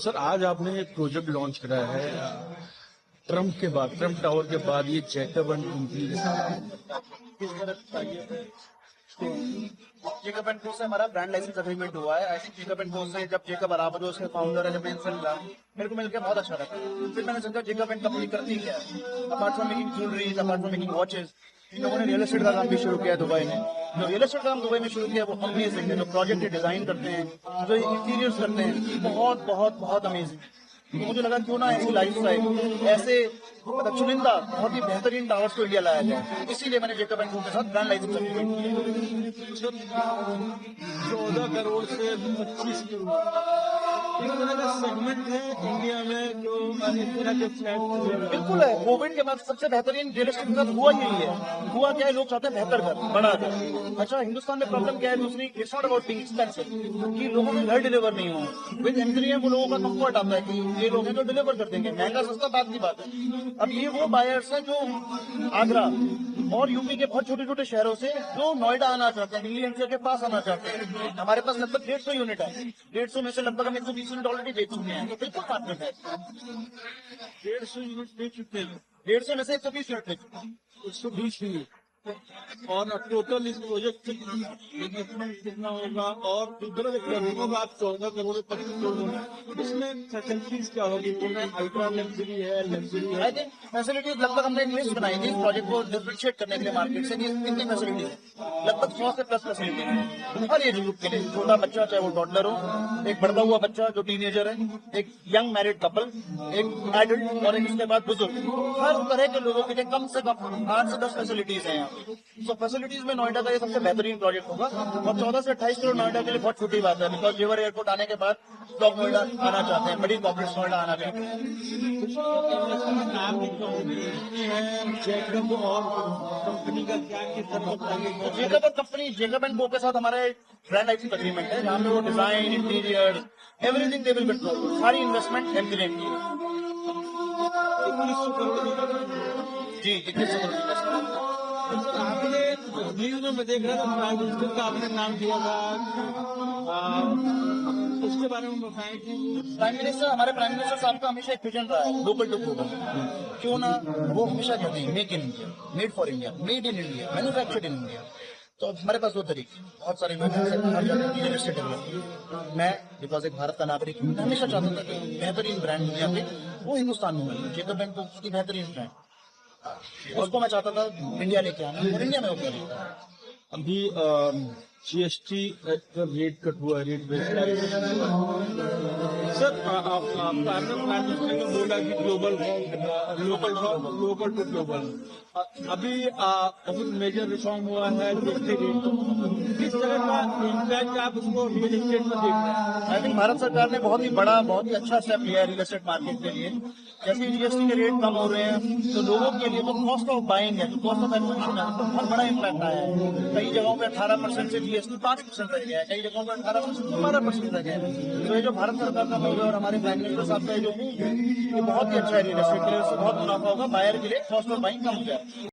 Sir आज आपने एक प्रोजेक्ट लॉन्च कराया है ट्रम्प टावर के बाद ये जैकब एंड कुंती किस तरह चाहिए। जेकब एंड को से हमारा ब्रांड लाइसेंस एग्रीमेंट हुआ है। ऐसे जेकब एंड को से जब जेकब बराबर उसके फाउंडर है, जब मैं इनसे मिला, मेरे को मिलकर बहुत अच्छा लगा। फिर मैंने सोचा जेकब एंड कंपनी करती क्या है, apart from making jewelleries, apart from making watches, इन लोगों ने रियल एस्टेट का काम भी शुरू किया है दुबई में। जो रियल एस्टेट का काम दुबई में शुरू किया वो अमेजिंग है। जो प्रोजेक्ट डिजाइन करते हैं, जो इंटीरियर्स करते हैं, बहुत बहुत बहुत अमेजिंग। तो मुझे लगा क्यों ना ऐसी लाइफस्टाइल, ऐसे मतलब चुनिंदा बहुत ही बेहतरीन टावर्स को इंडिया लाया जाए। इसीलिए मैंने जेकब एंड को के साथ ब्रांड लाइसेंस एग्रीमेंट किया। 14 करोड़ से 25 करोड़ इस तरह का सेगमेंट है इंडिया में जो इस तरह के फ्लैट बिल्कुल है। कोविड के बाद सबसे बेहतरीन रियल एस्टेट के साथ हुआ यही है। हुआ क्या है, लोग चाहते हैं बेहतर घर, बड़ा घर। अच्छा, हिंदुस्तान में प्रॉब्लम क्या है दूसरी, it's not about being expensive, कि लोगों के घर डिलीवर नहीं हो। विद एमजीआर वो लोगों का कंफर्ट आता है कि ये लोग हैं जो डिलीवर कर देंगे। महंगा सस्ता बात की बात है। अब ये वो बायर्स हैं जो आगरा और यूपी के बहुत छोटे छोटे शहरों से जो नोएडा आना चाहते हैं, दिल्ली एनसीआर के पास आना चाहते हैं। हमारे पास लगभग 150 यूनिट है। 150 में से लगभग हम 120 यूनिट ऑलरेडी बेच चुके हैं। तो बिल्कुल मार्केट है। 150 यूनिट दे चुके हैं। 150 में से 120 यूनिट बेच चुके हैं। 120 यूनिट और टोटल इस प्रोजेक्ट से इन्वेस्टमेंट कितना होगा और दूसरा करोड़ों बात 14 करोड़ 25 करोड़ इसमें फैसिलिटीज क्या होगी? अल्ट्रा लग्जरी है, लग्जरी है। आई थिंक फैसिलिटीज लगभग हमने एक लिस्ट बनाई थी इस प्रोजेक्ट को डिफरेंशिएट करने के लिए मार्केट से। कितनी फैसिलिटीज है, लगभग 100 से प्लस फैसिलिटी है हर एज ग्रुप के लिए। छोटा बच्चा चाहे वो टॉडलर हो, एक बढ़ता हुआ बच्चा जो टीनेजर है, एक यंग मैरिड कपल, एक एडल्ट और एक उसके बाद बुजुर्ग, हर तरह के लोगों के लिए कम से कम 8 से 10 फैसिलिटीज है यहाँ। तो फैसिलिटीज में नोएडा का ये सबसे बेहतरीन प्रोजेक्ट होगा। और 14 से 28 करोड़ नोएडा के लिए बहुत छोटी बात है, बिकॉज जेवर एयरपोर्ट आने के बाद लोग नोएडा आना चाहते हैं, बड़ी कॉर्पोरेट नोएडा आना चाहते हैं। जैकब और कंपनी का क्या जेकब और कंपनी जेकब एंड को के साथ हमारा ब्रांड लाइसेंस एग्रीमेंट है, जहाँ पे वो design, interior, everything they will control. सारी इन्वेस्टमेंट एमजीआर की जी 21 करोड़। आपने न्यूज में देख रहा था प्राइम मिनिस्टर का आपने नाम दिया था, उसके बारे में बताएं कि प्राइम मिनिस्टर, हमारे प्राइम मिनिस्टर साहब का हमेशा एक विजन रहा है लोकल टू ग्लोबल। क्यों ना, वो हमेशा कहते हैं make in India, made for India, made in India, manufactured in India. तो हमारे पास दो तरीके, बहुत सारे रियल एस्टेट डेवलपर। मैं बिकॉज एक भारत का नागरिक हूँ, हमेशा चाहता था कि बेहतरीन ब्रांड दुनिया में वो हिंदुस्तान में मिले। जेकब एंड को उसकी बेहतरीन ब्रांड, उसको मैं चाहता था इंडिया लेके आना और इंडिया में वो करें। अभी जीएसटी रेट कट हुआ है, रेट सर आपने बोला कि ग्लोबल लोकल टू ग्लोबल। अभी मेजर रिफॉर्म हुआ है जीएसटी रेट, किस तरह का इम्पैक्ट आप उसको रियल एस्टेट में देख रहे हैं? आई थिंक भारत सरकार ने बहुत ही बड़ा, बहुत ही अच्छा स्टेप लिया है रियल एस्टेट मार्केट के लिए। जैसे जीएसटी के रेट कम हो रहे हैं तो लोगों के लिए तो कॉस्ट ऑफ बाइंग है, कॉस्ट ऑफ एक्विजिशन है, तो बहुत बड़ा इम्पैक्ट आया है। कई जगहों पे 18% से जीएसटी 5% रह गया है, कई जगहों पे 18% 12% रह गया है। तो ये जो भारत सरकार का मूव है और हमारे प्राइम मिनिस्टर साहब का जो मूव है, ये बहुत ही अच्छा है रियल एस्टेट के लिए। उससे बहुत मुनाफा होगा, बायर के लिए कॉस्ट ऑफ बाइंग कम हो जाए।